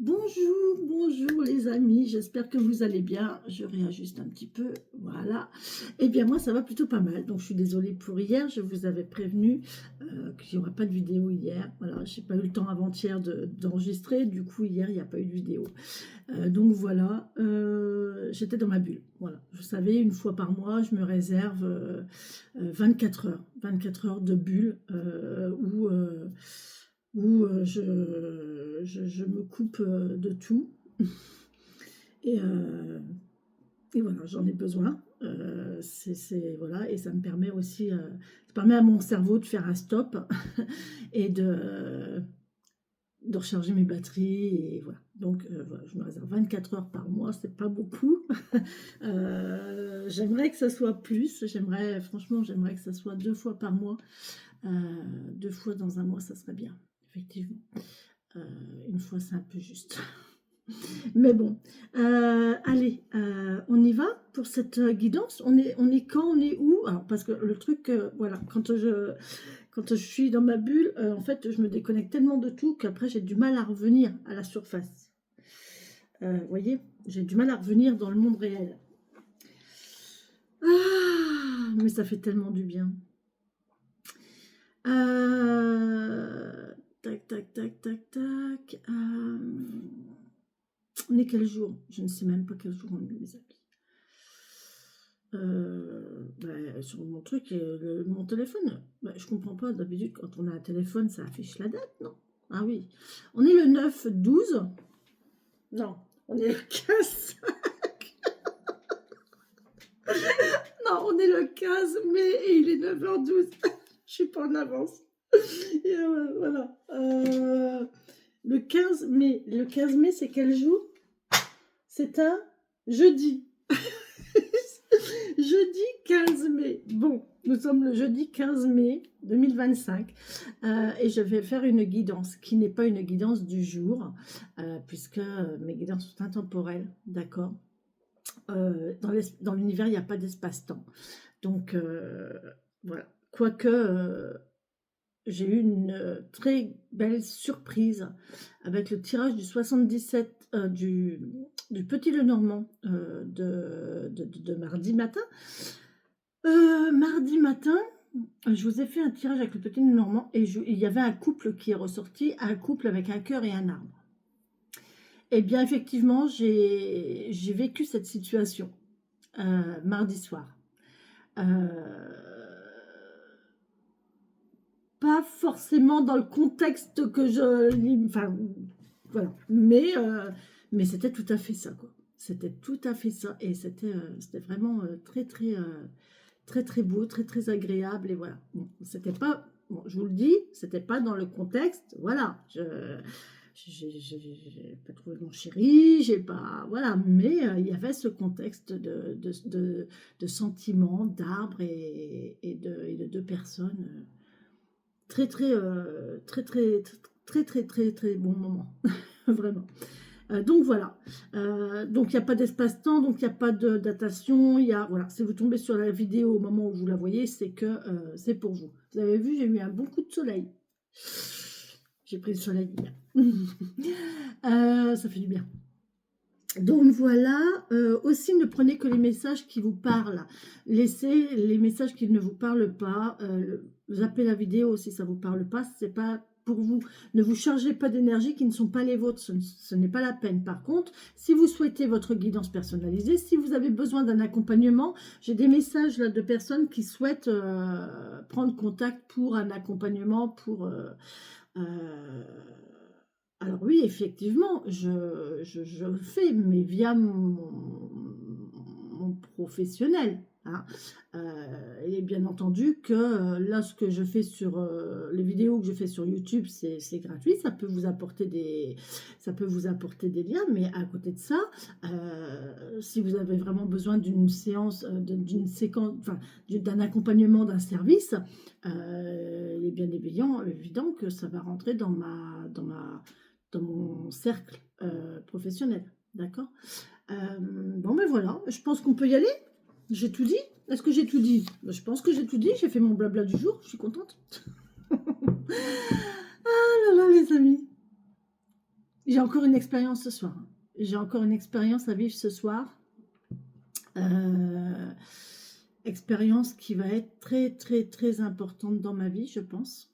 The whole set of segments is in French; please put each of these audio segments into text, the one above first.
Bonjour, bonjour les amis, j'espère que vous allez bien. Je réajuste un petit peu, voilà. Eh bien moi ça va plutôt pas mal, donc je suis désolée pour hier, je vous avais prévenu qu'il n'y aura pas de vidéo hier. Voilà, j'ai pas eu le temps avant-hier d'enregistrer, du coup hier il n'y a pas eu de vidéo. Donc voilà, j'étais dans ma bulle. Voilà, vous savez, une fois par mois, je me réserve 24 heures de bulle où je me coupe de tout. Et, euh, et voilà, j'en ai besoin. Voilà, et ça me permet aussi, ça permet à mon cerveau de faire un stop et de recharger mes batteries. Et voilà. Donc voilà, je me réserve 24 heures par mois, c'est pas beaucoup. J'aimerais que ça soit plus. Franchement, j'aimerais que ça soit 2 fois par mois. 2 fois dans un mois, ça serait bien, effectivement. Euh, une fois, c'est un peu juste. Mais bon, allez, on y va pour cette guidance. On est quand, on est où? Alors, parce que le truc, voilà, quand je suis dans ma bulle, en fait, je me déconnecte tellement de tout qu'après, j'ai du mal à revenir à la surface. Vous voyez, j'ai du mal à revenir dans le monde réel. Ah, mais ça fait tellement du bien. Tac, tac, tac, tac, tac. On est quel jour? Je ne sais même pas quel jour on est, mes amis. Sur mon truc, mon téléphone, je comprends pas. D'habitude, quand on a un téléphone, ça affiche la date, non? Ah oui. On est le 9/12. Non, on est le 15. Non, on est le 15 mai et il est 9h12. Je suis pas en avance. Et voilà. Le 15 mai. Le 15 mai, c'est quel jour? C'est un jeudi. Jeudi 15 mai. Bon, nous sommes le jeudi 15 mai 2025 et je vais faire une guidance qui n'est pas une guidance du jour puisque mes guidances sont intemporelles, d'accord. Dans l'univers, il n'y a pas d'espace-temps. Donc, voilà. Quoique, j'ai eu une très belle surprise avec le tirage du 77 du Petit Lenormand de mardi matin. Mardi matin, je vous ai fait un tirage avec le Petit Lenormand et il y avait un couple qui est ressorti, un couple avec un cœur et un arbre. Eh bien, effectivement, j'ai vécu cette situation mardi soir. Pas forcément dans le contexte que enfin, voilà. Mais c'était tout à fait ça, quoi. C'était tout à fait ça. Et c'était vraiment très, très, très, très beau, très, très agréable. Et voilà. Bon, c'était pas, bon, je vous le dis, c'était pas dans le contexte. Voilà. J'ai pas trouvé mon chéri, j'ai pas. Voilà. Mais il y avait ce contexte de sentiments, d'arbres et de deux personnes. Très, très, très, très, très, très, très, très bon moment. Vraiment. Donc voilà. Donc il n'y a pas d'espace-temps, donc il n'y a pas de datation. Voilà. Si vous tombez sur la vidéo au moment où vous la voyez, c'est que c'est pour vous. Vous avez vu, j'ai eu un bon coup de soleil. J'ai pris le soleil hier. Ça fait du bien. Donc voilà, aussi ne prenez que les messages qui vous parlent. Laissez les messages qui ne vous parlent pas. Zappez la vidéo si ça ne vous parle pas, c'est pas pour vous. Ne vous chargez pas d'énergie qui ne sont pas les vôtres, ce n'est pas la peine. Par contre, si vous souhaitez votre guidance personnalisée, si vous avez besoin d'un accompagnement, j'ai des messages là, de personnes qui souhaitent prendre contact pour un accompagnement, alors oui, effectivement, je le fais, mais via mon professionnel. Hein. Et bien entendu que là, ce que je fais sur les vidéos que je fais sur YouTube, c'est gratuit, ça peut vous apporter des liens, mais à côté de ça, si vous avez vraiment besoin d'une séance, d'une séquence, enfin, d'un accompagnement d'un service, il est bien évident que ça va rentrer dans mon cercle professionnel. D'accord. Bon, ben voilà, je pense qu'on peut y aller. J'ai tout dit. Est-ce que j'ai tout dit? Je pense que j'ai tout dit. J'ai fait mon blabla du jour. Je suis contente. Ah là là, les amis. J'ai encore une expérience ce soir. J'ai encore une expérience à vivre ce soir. Euh, Expérience qui va être très, très, très importante dans ma vie, je pense.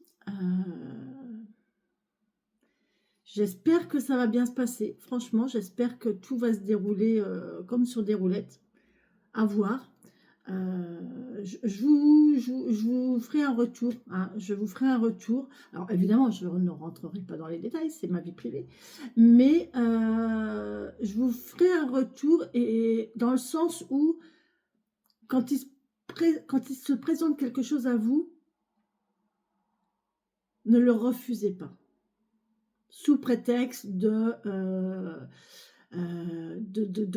J'espère que ça va bien se passer. Franchement, j'espère que tout va se dérouler comme sur des roulettes. À voir. Je vous ferai un retour. Hein, je vous ferai un retour. Alors évidemment, je ne rentrerai pas dans les détails, c'est ma vie privée. Mais je vous ferai un retour et dans le sens où quand quand il se présente quelque chose à vous, ne le refusez pas. Sous prétexte de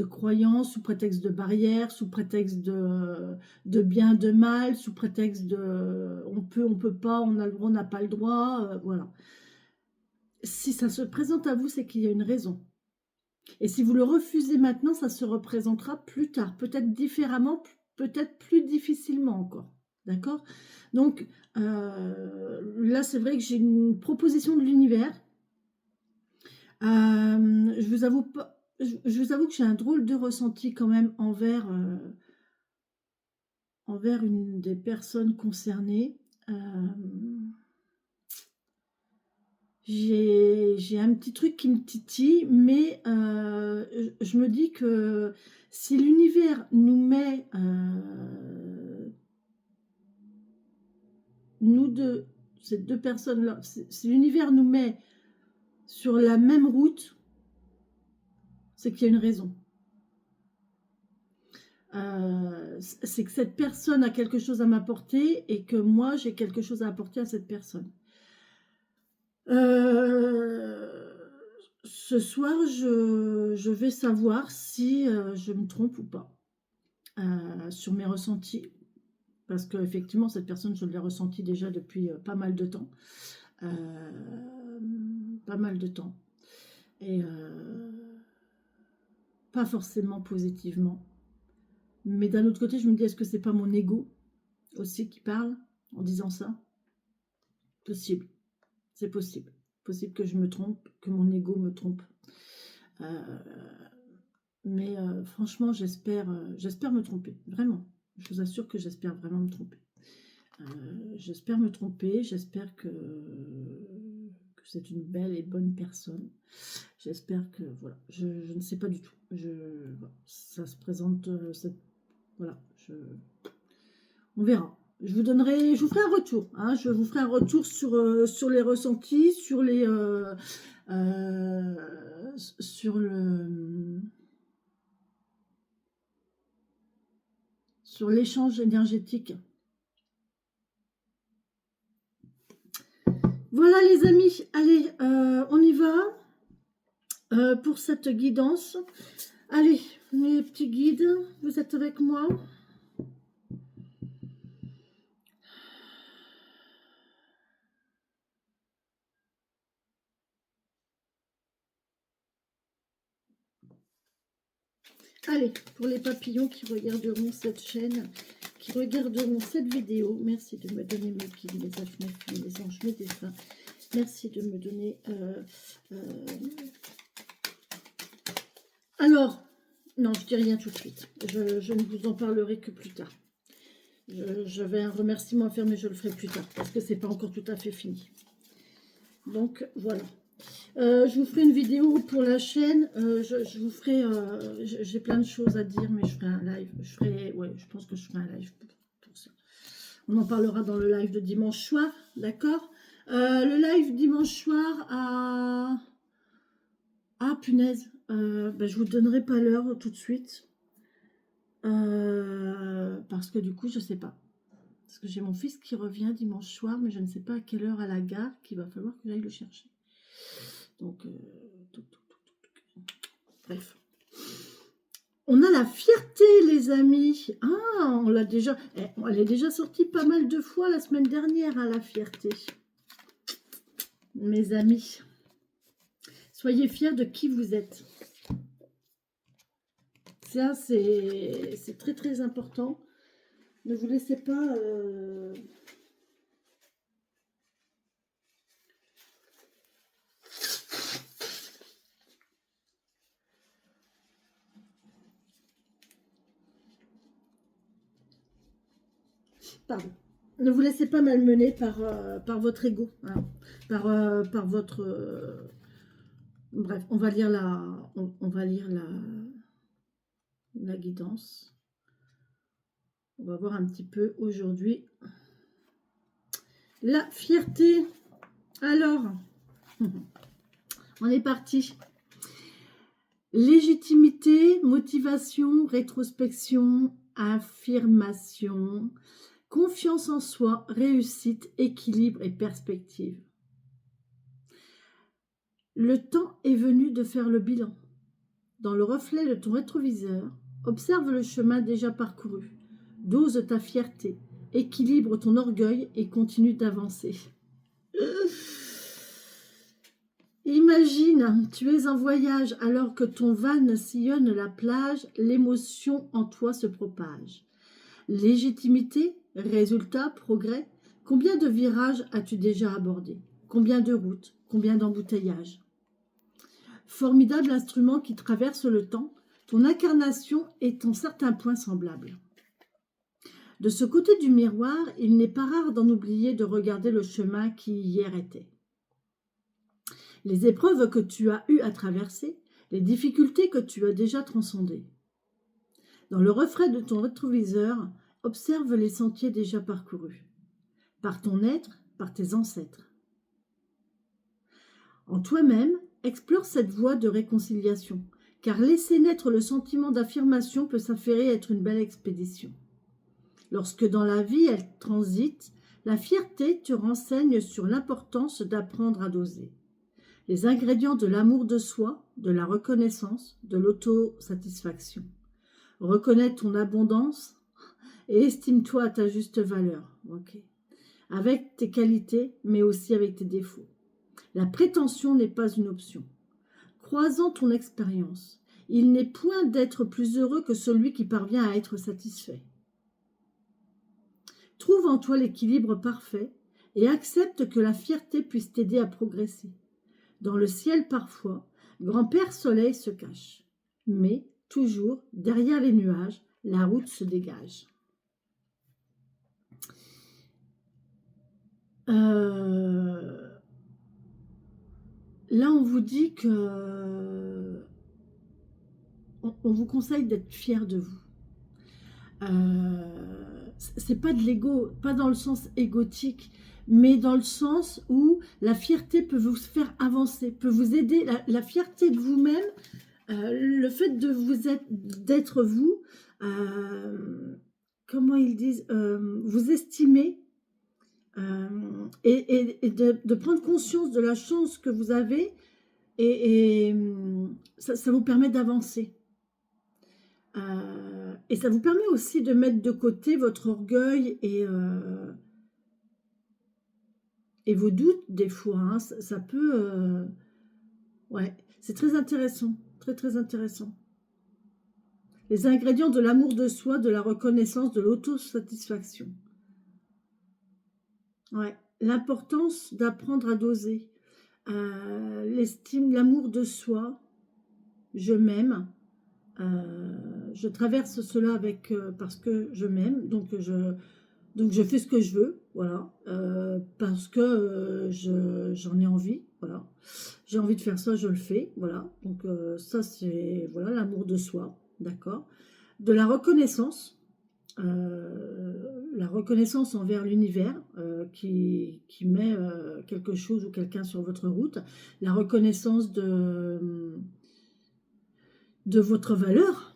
croyances, sous prétexte de barrières, sous prétexte de bien, de mal, sous prétexte de on peut pas, on a le droit, on n'a pas le droit, voilà. Si ça se présente à vous, c'est qu'il y a une raison. Et si vous le refusez maintenant, ça se représentera plus tard, peut-être différemment, peut-être plus difficilement encore. D'accord? Donc là, c'est vrai que j'ai une proposition de l'univers. Je vous avoue pas, je vous avoue que j'ai un drôle de ressenti quand même envers une des personnes concernées. J'ai un petit truc qui me titille, mais je me dis que si l'univers nous met, nous deux, ces deux personnes-là, si l'univers nous met sur la même route, c'est qu'il y a une raison. C'est que cette personne a quelque chose à m'apporter et que moi j'ai quelque chose à apporter à cette personne. Ce soir, je vais savoir si je me trompe ou pas sur mes ressentis. Parce qu'effectivement, cette personne, je l'ai ressentie déjà depuis pas mal de temps. Pas mal de temps. Et pas forcément positivement. Mais d'un autre côté, je me dis, est-ce que c'est pas mon ego aussi qui parle en disant ça? Possible. C'est possible. Possible que je me trompe, que mon ego me trompe. Mais franchement, j'espère me tromper. Vraiment. Je vous assure que j'espère vraiment me tromper. J'espère me tromper. J'espère que c'est une belle et bonne personne. J'espère que... Voilà. Je ne sais pas du tout. Voilà, ça se présente... voilà. On verra. Je vous ferai un retour. Hein, je vous ferai un retour sur les ressentis, sur l'échange énergétique. Voilà les amis, allez, on y va pour cette guidance. Allez, mes petits guides, vous êtes avec moi? Allez, pour les papillons qui regarderont cette chaîne, qui regarderont cette vidéo, merci de me donner mes guides, mes elfes, mes filles, mes anges, mes défunts. Merci de me donner... Alors, non, je dis rien tout de suite. Je ne vous en parlerai que plus tard. J'avais un remerciement à faire, mais je le ferai plus tard, parce que c'est pas encore tout à fait fini. Donc, voilà. Je vous ferai une vidéo pour la chaîne. Je vous ferai... j'ai plein de choses à dire, mais je ferai un live. Je pense que je ferai un live pour ça. On en parlera dans le live de dimanche soir, d'accord? Le live dimanche soir à... Ah, punaise. Je vous donnerai pas l'heure tout de suite. Parce que du coup, je sais pas. Parce que j'ai mon fils qui revient dimanche soir, mais je ne sais pas à quelle heure à la gare qu'il va falloir que j'aille le chercher. Donc, bref. On a la fierté, les amis. Ah, on l'a déjà... elle est déjà sortie pas mal de fois la semaine dernière, à la fierté. Mes amis. Soyez fiers de qui vous êtes. Ça, c'est très, très important. Ne vous laissez pas... Pardon. Ne vous laissez pas malmener par votre ego, hein, par votre... bref, on va lire on va lire la guidance. On va voir un petit peu aujourd'hui. La fierté. Alors, on est parti. Légitimité, motivation, rétrospection, affirmation, confiance en soi, réussite, équilibre et perspective. Le temps est venu de faire le bilan. Dans le reflet de ton rétroviseur, observe le chemin déjà parcouru. Dose ta fierté, équilibre ton orgueil et continue d'avancer. Imagine, tu es en voyage alors que ton van sillonne la plage, l'émotion en toi se propage. Légitimité, résultat, progrès, combien de virages as-tu déjà abordés? Combien de routes? Combien d'embouteillages? Formidable instrument qui traverse le temps, ton incarnation est en certains points semblable. De ce côté du miroir, il n'est pas rare d'en oublier de regarder le chemin qui hier était. Les épreuves que tu as eues à traverser, les difficultés que tu as déjà transcendées. Dans le reflet de ton rétroviseur, observe les sentiers déjà parcourus, par ton être, par tes ancêtres. En toi-même, explore cette voie de réconciliation, car laisser naître le sentiment d'affirmation peut s'avérer être une belle expédition. Lorsque dans la vie elle transite, la fierté te renseigne sur l'importance d'apprendre à doser. Les ingrédients de l'amour de soi, de la reconnaissance, de l'autosatisfaction. Reconnais ton abondance et estime-toi à ta juste valeur, avec tes qualités, mais aussi avec tes défauts. La prétention n'est pas une option. Croisant ton expérience, il n'est point d'être plus heureux que celui qui parvient à être satisfait. Trouve en toi l'équilibre parfait et accepte que la fierté puisse t'aider à progresser. Dans le ciel parfois, grand-père soleil se cache, mais toujours, derrière les nuages, la route se dégage. Là, on vous dit que on vous conseille d'être fier de vous. C'est pas de l'ego, pas dans le sens égotique, mais dans le sens où la fierté peut vous faire avancer, peut vous aider. La fierté de vous-même, le fait de d'être vous, comment ils disent, vous estimer et de prendre conscience de la chance que vous avez et ça vous permet d'avancer. Et ça vous permet aussi de mettre de côté votre orgueil et vos doutes des fois. Hein. Ça peut... ouais, c'est très intéressant. Très, très intéressant. Les ingrédients de l'amour de soi, de la reconnaissance, de l'autosatisfaction. Ouais, l'importance d'apprendre à doser. L'estime, l'amour de soi. Je m'aime. Je traverse cela parce que je m'aime, donc je fais ce que je veux, voilà, parce que j'en ai envie, voilà. J'ai envie de faire ça, je le fais, voilà. Donc ça c'est voilà l'amour de soi, d'accord. De la reconnaissance envers l'univers qui met quelque chose ou quelqu'un sur votre route, la reconnaissance de votre valeur,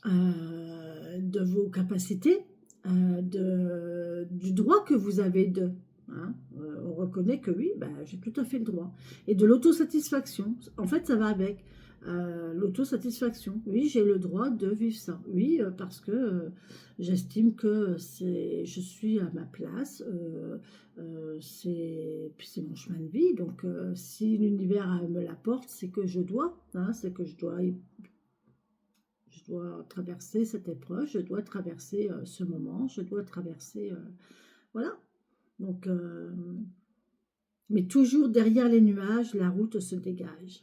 de vos capacités, du droit que vous avez de. Hein, on reconnaît que oui, ben, j'ai tout à fait le droit. Et de l'autosatisfaction. En fait, ça va avec l'autosatisfaction. Oui, j'ai le droit de vivre ça. Oui, parce que j'estime que je suis à ma place. Puis c'est mon chemin de vie. Donc, si l'univers me l'apporte, c'est que je dois. Hein, c'est que je dois traverser cette épreuve, je dois traverser ce moment, je dois traverser... voilà. Donc, mais toujours derrière les nuages, la route se dégage.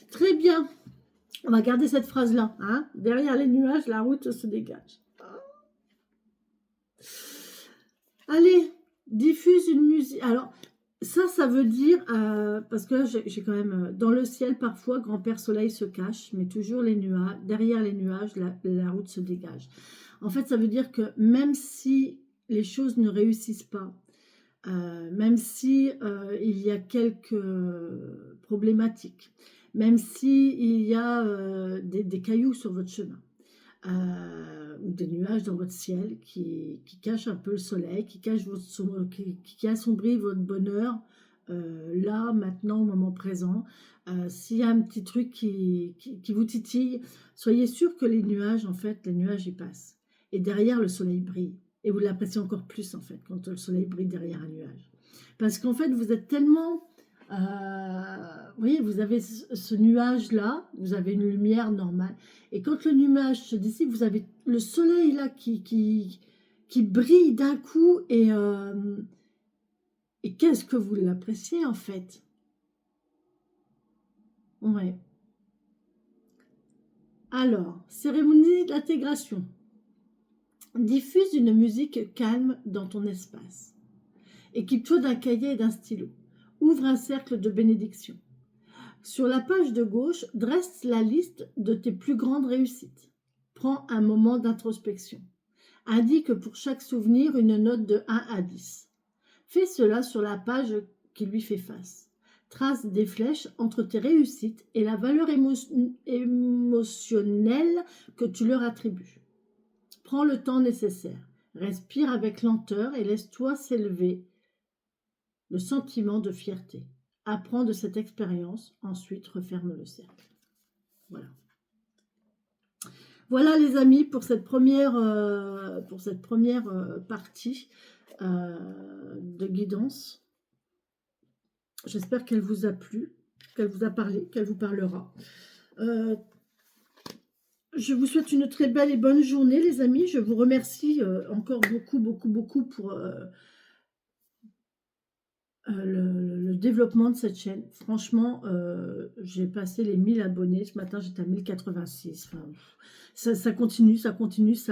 Très bien. On va garder cette phrase-là. Hein, derrière les nuages, la route se dégage. Diffuse une musique. Alors, ça veut dire, parce que là, j'ai quand même, dans le ciel, parfois, grand-père soleil se cache, mais toujours les nuages, derrière les nuages, la route se dégage. En fait, ça veut dire que même si les choses ne réussissent pas, même si il y a quelques problématiques, même si il y a des cailloux sur votre chemin, ou des nuages dans votre ciel qui cachent un peu le soleil, qui assombrit votre bonheur, là, maintenant, au moment présent. S'il y a un petit truc qui vous titille, soyez sûr que les nuages, en fait, les nuages y passent. Et derrière, le soleil brille. Et vous l'appréciez encore plus, en fait, quand le soleil brille derrière un nuage. Parce qu'en fait, vous êtes tellement... vous voyez, vous avez ce nuage-là, vous avez une lumière normale. Et quand le nuage se dissipe, vous avez le soleil là qui brille d'un coup. Et qu'est-ce que vous l'appréciez en fait? Ouais. Alors, cérémonie d'intégration. Diffuse une musique calme dans ton espace. Équipe-toi d'un cahier et d'un stylo. Ouvre un cercle de bénédiction. Sur la page de gauche, dresse la liste de tes plus grandes réussites. Prends un moment d'introspection. Indique pour chaque souvenir une note de 1 à 10. Fais cela sur la page qui lui fait face. Trace des flèches entre tes réussites et la valeur émotionnelle que tu leur attribues. Prends le temps nécessaire. Respire avec lenteur et laisse-toi s'élever le sentiment de fierté. Apprends de cette expérience, ensuite referme le cercle. Voilà. Voilà les amis pour cette première partie de guidance. J'espère qu'elle vous a plu, qu'elle vous a parlé, qu'elle vous parlera. Je vous souhaite une très belle et bonne journée les amis. Je vous remercie encore beaucoup pour le développement de cette chaîne. Franchement, j'ai passé les 1000 abonnés. Ce matin, j'étais à 1086. Enfin, ça continue, ça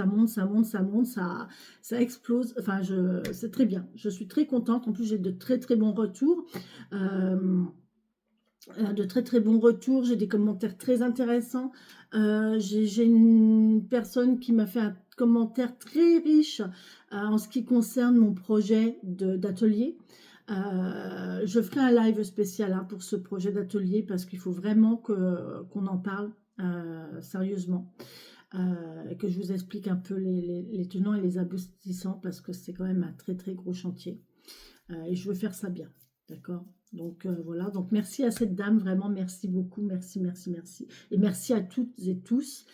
monte, ça explose. Enfin, c'est très bien. Je suis très contente. En plus, j'ai de très bons retours. J'ai des commentaires très intéressants. J'ai une personne qui m'a fait un commentaire très riche en ce qui concerne mon projet d'atelier. Je ferai un live spécial pour ce projet d'atelier parce qu'il faut vraiment qu'on en parle sérieusement. Que je vous explique un peu les tenants et les aboutissants parce que c'est quand même un très gros chantier. Et je veux faire ça bien, d'accord? Donc voilà, donc merci à cette dame, vraiment merci beaucoup, merci. Et merci à toutes et tous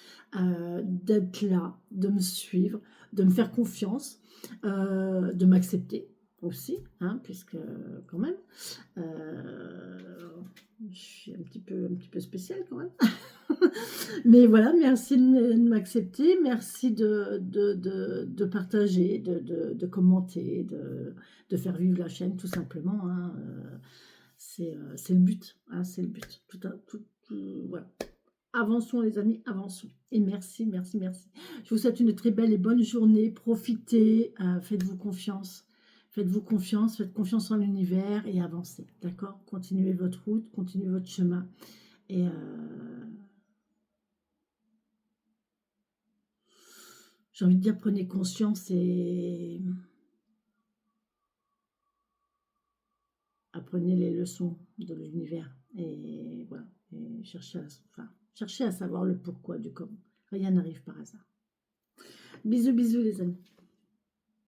d'être là, de me suivre, de me faire confiance, de m'accepter aussi, puisque quand même, je suis un petit peu spéciale quand même. Mais voilà, merci de m'accepter, merci de partager, de commenter, de faire vivre la chaîne tout simplement. C'est le but, c'est le but. Voilà. Avançons les amis, avançons. Et merci. Je vous souhaite une très belle et bonne journée. Profitez, faites-vous confiance. Faites confiance en l'univers et avancez, d'accord? Continuez votre route, continuez votre chemin. Et j'ai envie de dire, prenez conscience et apprenez les leçons de l'univers. Et voilà, et cherchez à savoir le pourquoi du comment. Rien n'arrive par hasard. Bisous les amis.